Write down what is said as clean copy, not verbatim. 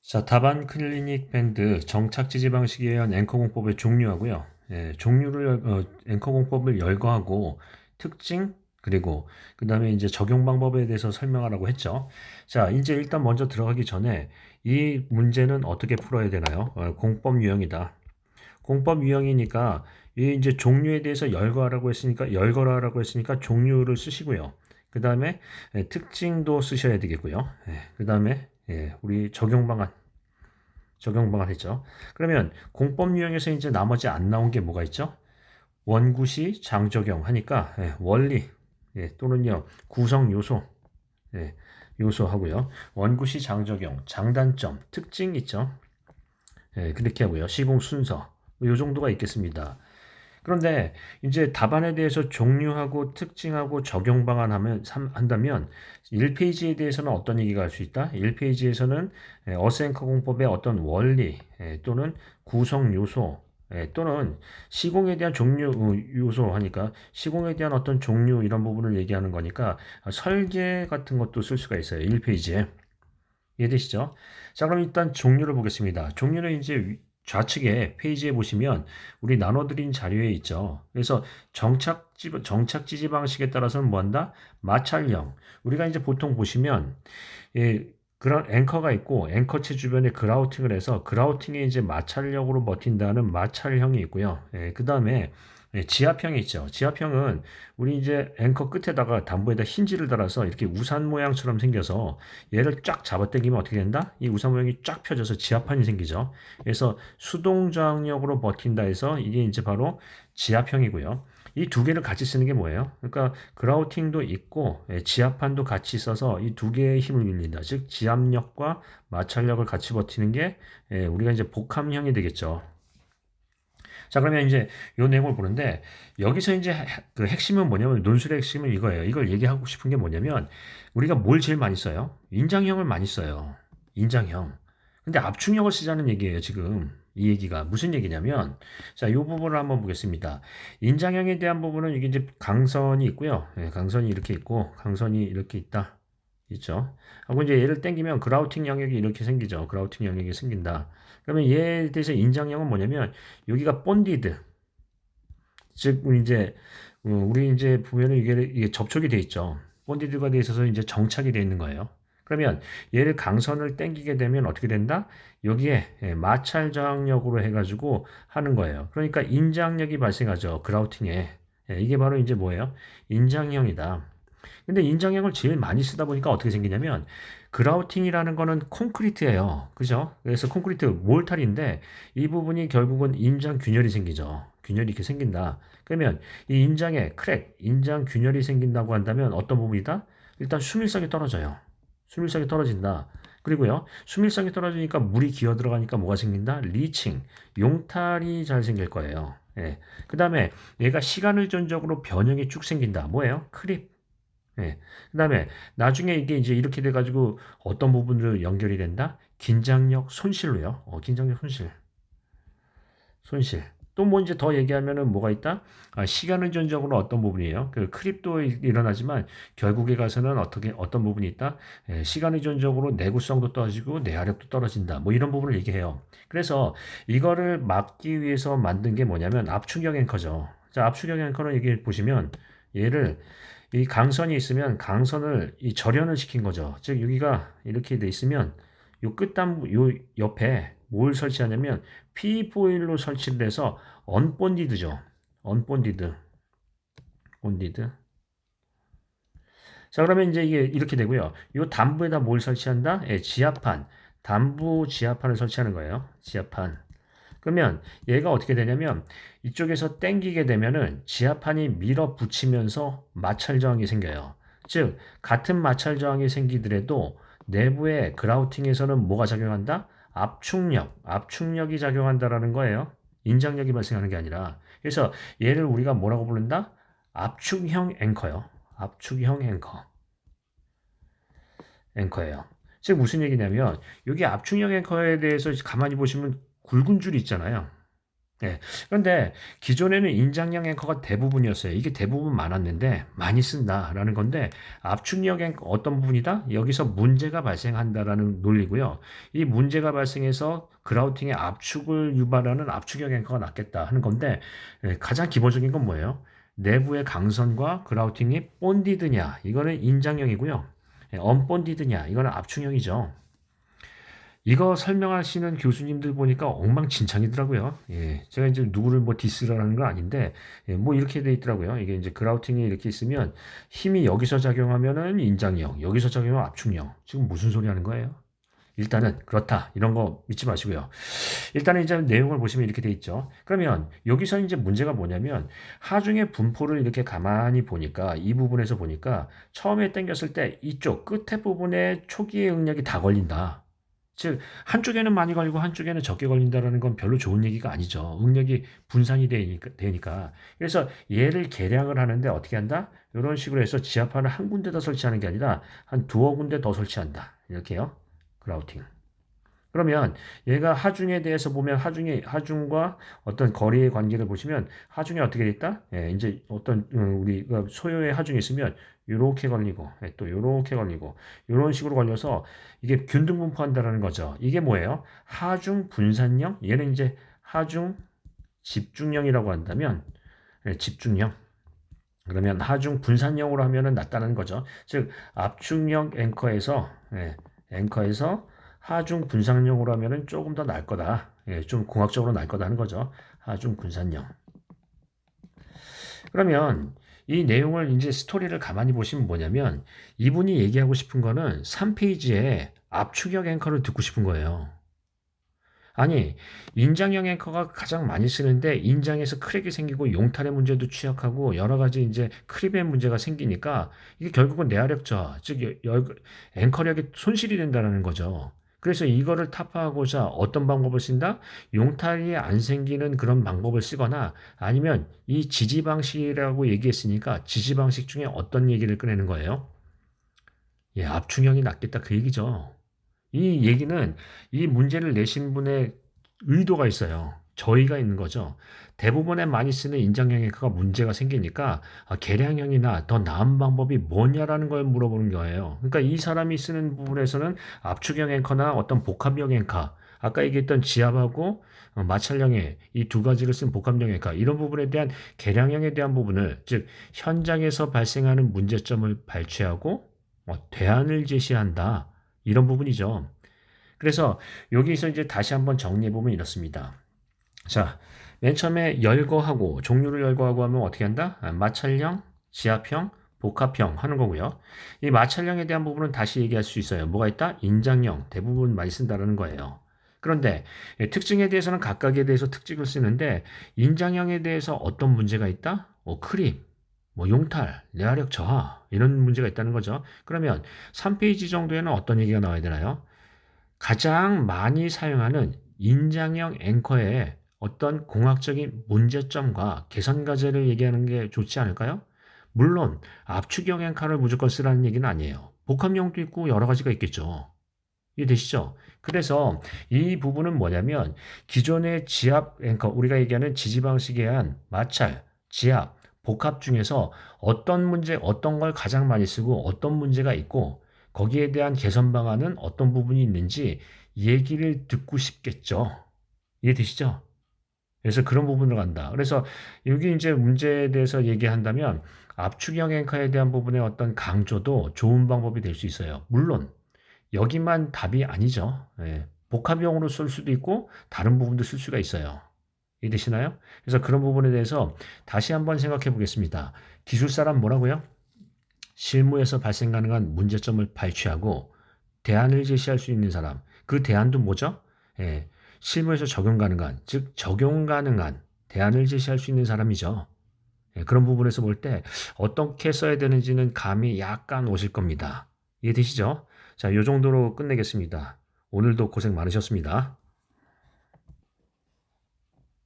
자, 다반 클리닉 밴드 정착 지지 방식에 의한 앵커 공법의 종류하고요. 앵커 공법을 열거하고 특징 그리고 그다음에 이제 적용 방법에 대해서 설명하라고 했죠. 자, 이제 일단 먼저 들어가기 전에 이 문제는 어떻게 풀어야 되나요? 공법 유형이다. 공법 유형이니까 이 이제 종류에 대해서 열거하라고 했으니까 종류를 쓰시고요. 그다음에 특징도 쓰셔야 되겠고요. 그다음에 우리 적용 방안 했죠. 그러면 공법 유형에서 이제 나머지 안 나온 게 뭐가 있죠? 원구시 장적용 하니까 원리 또는요 구성 요소 요소 하고요. 원구시 장적용 장단점 특징 있죠. 그렇게 하고요. 시공 순서 요 정도가 있겠습니다. 그런데 이제 답안에 대해서 종류하고 특징하고 적용 방안 한다면 1페이지에 대해서는 어떤 얘기가 할 수 있다? 1페이지에서는 어센커 공법의 어떤 원리 또는 구성 요소 또는 시공에 대한 종류 요소 하니까 시공에 대한 어떤 종류 이런 부분을 얘기하는 거니까 설계 같은 것도 쓸 수가 있어요. 1페이지에. 이해되시죠? 자, 그럼 일단 종류를 보겠습니다. 종류는 이제 좌측에 페이지에 보시면 우리 나눠드린 자료에 있죠. 그래서 정착 지지 방식에 따라서는 뭐 한다? 마찰형. 우리가 이제 보통 보시면 그런 앵커가 있고 앵커체 주변에 그라우팅을 해서 그라우팅에 이제 마찰력으로 버틴다는 마찰형이 있고요. 그 다음에 지압형이 있죠. 지압형은 우리 이제 앵커 끝에다가 담보에다 힌지를 달아서 이렇게 우산 모양처럼 생겨서 얘를 쫙 잡아당기면 어떻게 된다? 이 우산 모양이 쫙 펴져서 지압판이 생기죠. 그래서 수동 저항력으로 버틴다 해서 이게 이제 바로 지압형이고요. 이 두 개를 같이 쓰는 게 뭐예요? 그러니까 그라우팅도 있고 지압판도 같이 있어서 이 두 개의 힘을 빌린다. 즉 지압력과 마찰력을 같이 버티는 게 우리가 이제 복합형이 되겠죠. 자, 그러면 이제 요 내용을 보는데 여기서 이제 그 핵심은 뭐냐면 논술의 핵심은 이거예요. 이걸 얘기하고 싶은 게 뭐냐면 우리가 뭘 제일 많이 써요? 인장형을 많이 써요. 인장형. 근데 압축력을 쓰자는 얘기예요, 지금. 이 얘기가 무슨 얘기냐면 자, 요 부분을 한번 보겠습니다. 인장형에 대한 부분은 이게 이제 강선이 있고요. 강선이 이렇게 있고 강선이 이렇게 있다. 있죠. 하고 이제 얘를 땡기면 그라우팅 영역이 이렇게 생기죠. 그라우팅 영역이 생긴다. 그러면 얘에 대해서 인장형은 뭐냐면 여기가 본디드. 즉 이제 우리 이제 보면은 이게 접촉이 돼 있죠. 본디드가 돼 있어서 이제 정착이 돼 있는 거예요. 그러면 얘를 강선을 땡기게 되면 어떻게 된다? 여기에 마찰 저항력으로 해가지고 하는 거예요. 그러니까 인장력이 발생하죠. 그라우팅에. 이게 바로 이제 뭐예요? 인장형이다. 근데 인장형을 제일 많이 쓰다 보니까 어떻게 생기냐면 그라우팅이라는 거는 콘크리트예요. 그죠? 그래서 콘크리트 몰탈인데 이 부분이 결국은 인장 균열이 생기죠. 균열이 이렇게 생긴다. 그러면 이 인장에 크랙, 인장 균열이 생긴다고 한다면 어떤 부분이다? 일단 수밀성이 떨어져요. 수밀성이 떨어진다. 그리고요, 수밀성이 떨어지니까 물이 기어 들어가니까 뭐가 생긴다? 리칭, 용탈이 잘 생길 거예요. 그 다음에 얘가 시간을 전적으로 변형이 쭉 생긴다. 뭐예요? 크립. 그다음에 나중에 이게 이제 이렇게 돼가지고 어떤 부분으로 연결이 된다? 긴장력 손실로요. 긴장력 손실. 손실. 또 뭐 이제 더 얘기하면은 뭐가 있다? 시간을 전적으로 어떤 부분이에요? 그 크립도 일어나지만 결국에 가서는 어떤 부분이 있다? 시간의 전적으로 내구성도 떨어지고 내화력도 떨어진다. 뭐 이런 부분을 얘기해요. 그래서 이거를 막기 위해서 만든 게 뭐냐면 압축형 앵커죠. 자, 압축형 앵커는 여기 보시면 얘를 이 강선이 있으면 강선을 이 절연을 시킨 거죠. 즉 여기가 이렇게 돼 있으면 요 끝단 요 옆에 뭘 설치하냐면 P4일로 설치를 해서 언본디드죠. 언본디드. 본디드. 자, 그러면 이제 이게 이렇게 되고요. 요 담부에다 뭘 설치한다? 지압판. 담부 지압판을 설치하는 거예요. 지압판. 그러면 얘가 어떻게 되냐면 이쪽에서 당기게 되면은 지압판이 밀어붙이면서 마찰 저항이 생겨요. 즉 같은 마찰 저항이 생기더라도 내부의 그라우팅에서는 뭐가 작용한다? 압축력이 작용한다라는 거예요. 인장력이 발생하는 게 아니라. 그래서 얘를 우리가 뭐라고 부른다? 압축형 앵커요. 압축형 앵커예요. 즉 무슨 얘기냐면 여기 압축형 앵커에 대해서 가만히 보시면 굵은 줄이 있잖아요. 예. 그런데 기존에는 인장형 앵커가 대부분이었어요. 이게 대부분 많았는데 많이 쓴다라는 건데 압축력 앵커 어떤 부분이다? 여기서 문제가 발생한다라는 논리고요. 이 문제가 발생해서 그라우팅의 압축을 유발하는 압축력 앵커가 낫겠다 하는 건데 예, 가장 기본적인 건 뭐예요? 내부의 강선과 그라우팅이 본디드냐 이거는 인장형이고요. 예, 언본디드냐 이거는 압축형이죠. 이거 설명하시는 교수님들 보니까 엉망진창이더라고요. 예, 제가 이제 누구를 뭐 디스라는 건 아닌데, 예, 뭐 이렇게 돼 있더라고요. 이게 이제 그라우팅이 이렇게 있으면 힘이 여기서 작용하면은 인장형, 여기서 작용하면 압축형. 지금 무슨 소리 하는 거예요? 일단은 그렇다. 이런 거 믿지 마시고요. 일단은 이제 내용을 보시면 이렇게 돼 있죠. 그러면 여기서 이제 문제가 뭐냐면 하중의 분포를 이렇게 가만히 보니까 이 부분에서 보니까 처음에 당겼을 때 이쪽 끝에 부분에 초기의 응력이 다 걸린다. 즉 한쪽에는 많이 걸리고 한쪽에는 적게 걸린다라는 건 별로 좋은 얘기가 아니죠. 응력이 분산이 되니까. 그래서 얘를 계량을 하는데 어떻게 한다? 이런 식으로 해서 지압판을 한 군데다 설치하는 게 아니라 한 두어 군데 더 설치한다. 이렇게요. 그라우팅. 그러면 얘가 하중에 대해서 보면 하중과 어떤 거리의 관계를 보시면 하중이 어떻게 돼 있다? 예, 이제 어떤 우리가 소요의 하중이 있으면 요렇게 걸리고 예, 또 요렇게 걸리고 요런 식으로 걸려서 이게 균등 분포한다라는 거죠. 이게 뭐예요? 하중 분산형 얘는 이제 하중 집중형이라고 한다면 예, 집중형 그러면 하중 분산형으로 하면은 낫다는 거죠. 즉 압축형 앵커에서 앵커에서 하중 분산형으로 하면은 조금 더 나을 거다. 예, 좀 공학적으로 나을 거다 하는 거죠. 하중 분산형. 그러면 이 내용을 이제 스토리를 가만히 보시면 뭐냐면 이분이 얘기하고 싶은 거는 3페이지에 압축형 앵커를 듣고 싶은 거예요. 아니, 인장형 앵커가 가장 많이 쓰는데 인장에서 크랙이 생기고 용탈의 문제도 취약하고 여러 가지 이제 크립의 문제가 생기니까 이게 결국은 내화력 저하, 즉 앵커력이 손실이 된다는 거죠. 그래서 이거를 타파하고자 어떤 방법을 쓴다? 용탈이 안 생기는 그런 방법을 쓰거나 아니면 이 지지 방식이라고 얘기했으니까 지지 방식 중에 어떤 얘기를 꺼내는 거예요? 예, 압축형이 낫겠다 그 얘기죠. 이 얘기는 이 문제를 내신 분의 의도가 있어요. 저희가 있는 거죠. 대부분에 많이 쓰는 인장형 앵커가 문제가 생기니까 계량형이나 더 나은 방법이 뭐냐라는 걸 물어보는 거예요. 그러니까 이 사람이 쓰는 부분에서는 압축형 앵커나 어떤 복합형 앵커, 아까 얘기했던 지압하고 마찰형의 이 두 가지를 쓴 복합형 앵커 이런 부분에 대한 계량형에 대한 부분을 즉 현장에서 발생하는 문제점을 발췌하고 대안을 제시한다. 이런 부분이죠. 그래서 여기서 이제 다시 한번 정리해 보면 이렇습니다. 자, 맨 처음에 열거하고 종류를 열거하고 하면 어떻게 한다? 마찰형, 지압형, 복합형 하는 거고요. 이 마찰형에 대한 부분은 다시 얘기할 수 있어요. 뭐가 있다? 인장형 대부분 많이 쓴다는 거예요. 그런데 특징에 대해서는 각각에 대해서 특징을 쓰는데 인장형에 대해서 어떤 문제가 있다? 크립, 용탈, 내화력 저하 이런 문제가 있다는 거죠. 그러면 3페이지 정도에는 어떤 얘기가 나와야 되나요? 가장 많이 사용하는 인장형 앵커의 어떤 공학적인 문제점과 개선 과제를 얘기하는 게 좋지 않을까요? 물론 압축형 앵커를 무조건 쓰라는 얘기는 아니에요. 복합형도 있고 여러 가지가 있겠죠. 이해되시죠? 그래서 이 부분은 뭐냐면 기존의 지압 앵커, 우리가 얘기하는 지지 방식에 의한 마찰, 지압, 복합 중에서 어떤 문제, 어떤 걸 가장 많이 쓰고 어떤 문제가 있고 거기에 대한 개선 방안은 어떤 부분이 있는지 얘기를 듣고 싶겠죠. 이해되시죠? 그래서 그런 부분으로 간다. 그래서 여기 이제 문제에 대해서 얘기한다면 압축형 앵커에 대한 부분의 어떤 강조도 좋은 방법이 될 수 있어요. 물론 여기만 답이 아니죠. 예, 복합형으로 쓸 수도 있고 다른 부분도 쓸 수가 있어요. 이해되시나요? 그래서 그런 부분에 대해서 다시 한번 생각해 보겠습니다. 기술사란 뭐라고요? 실무에서 발생 가능한 문제점을 발췌하고 대안을 제시할 수 있는 사람. 그 대안도 뭐죠? 예, 실무에서 적용 가능한, 즉 적용 가능한 대안을 제시할 수 있는 사람이죠. 예, 그런 부분에서 볼 때 어떻게 써야 되는지는 감이 약간 오실 겁니다. 이해되시죠? 자, 요 정도로 끝내겠습니다. 오늘도 고생 많으셨습니다.